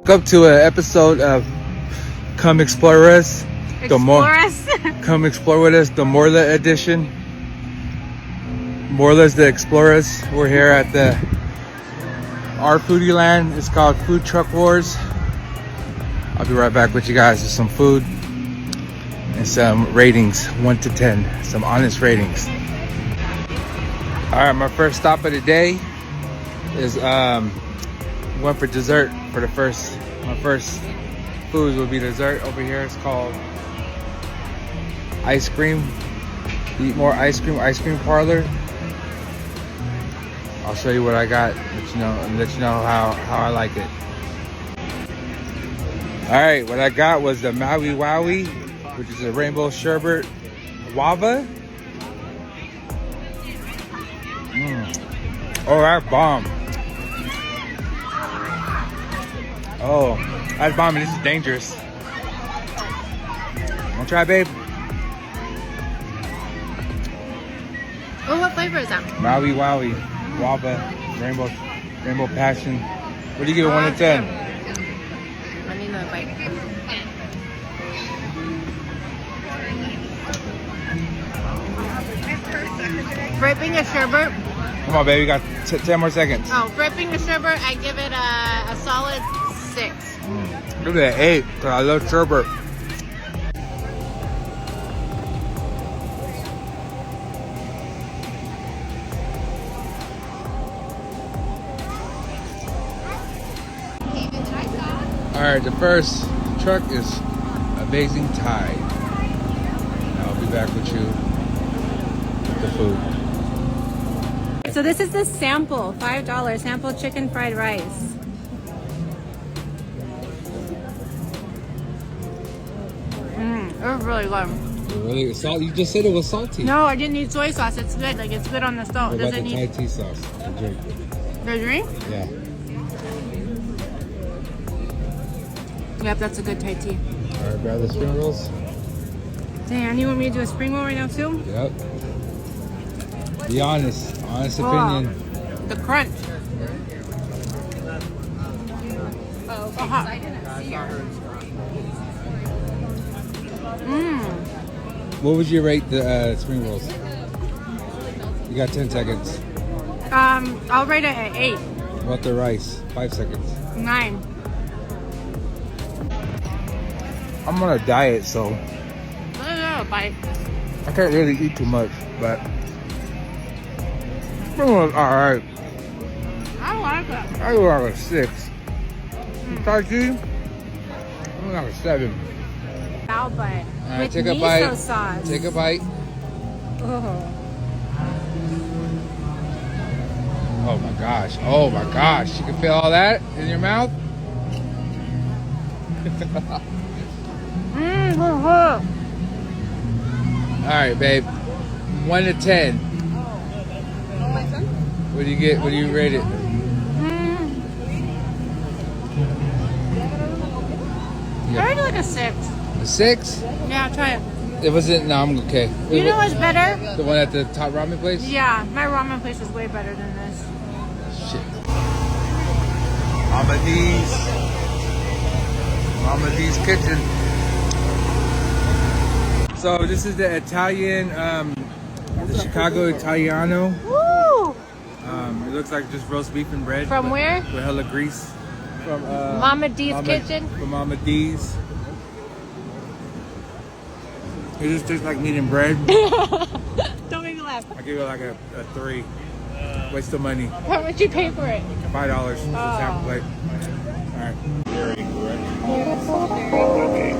Welcome to an episode of Come Explore with Us. Come explore with us, the Morla edition. Morla's the Explorers. We're here at our foodie land. It's called Food Truck Wars. I'll be right back with you guys with some food and some ratings, 1 to 10, some honest ratings. All right, my first stop of the day is went for dessert for my first foods will be dessert over here. It's called ice cream. Eat more ice cream parlor. I'll show you what I got, let you know how I like it. All right, what I got was the Maui Wowie, which is a rainbow sherbet guava. Oh, that's bomb. Oh, that's bomb. This is dangerous. Wanna try, babe? Oh, what flavor is that? Maui Wowie, guava, rainbow passion. What do you give it, 1 to 10? I need another bite. Ripping a sherbet. Come on, baby. You got 10 more seconds. Oh, ripping a sherbet, I give it a solid 6. Give it an 8, because I love sherbet. Alright, the first truck is Amazing Tide. I'll be back with you with the food. So this is the sample, $5 sample chicken fried rice. It was really good. Really? You just said it was salty. No, I didn't need soy sauce. It's good. Like, it's good on the stove. What about Doesn't the need Thai tea sauce? The drink. the drink. Yeah. Yep, that's a good Thai tea. Alright, grab the spring rolls. Dan, you want me to do a spring roll right now too? Yep. Be honest. Honest opinion. The crunch. Uh-huh. What would you rate the spring rolls? You got 10 seconds. I'll rate it at 8. What about the rice? 5 seconds. 9. I'm on a diet, so A bite. I can't really eat too much, but spring rolls alright. I like it. I go like a 6. Thai tea, I'm like a 7. Cow butt. Alright, With take a miso bite. sauce. Take a bite. Oh. Oh my gosh. Oh my gosh. You can feel all that in your mouth? Alright, babe. 1 to 10. What do you get? What do you rate it? I rate it like a 6. A 6? Yeah, try it. It wasn't. No, I'm okay. You know what's better? The one at the top ramen place? Yeah, my ramen place is way better than this. Shit. Mama D's kitchen. So this is the Italian, the Chicago Italiano. Woo! It looks like just roast beef and bread. From where? With hella grease. From Mama D's kitchen? From Mama D's. It just tastes like meat and bread. Don't make me laugh. I give it like a 3. Waste of money. How much you pay for it? $5 for Oh. sample plate. All right. Very correct. Okay.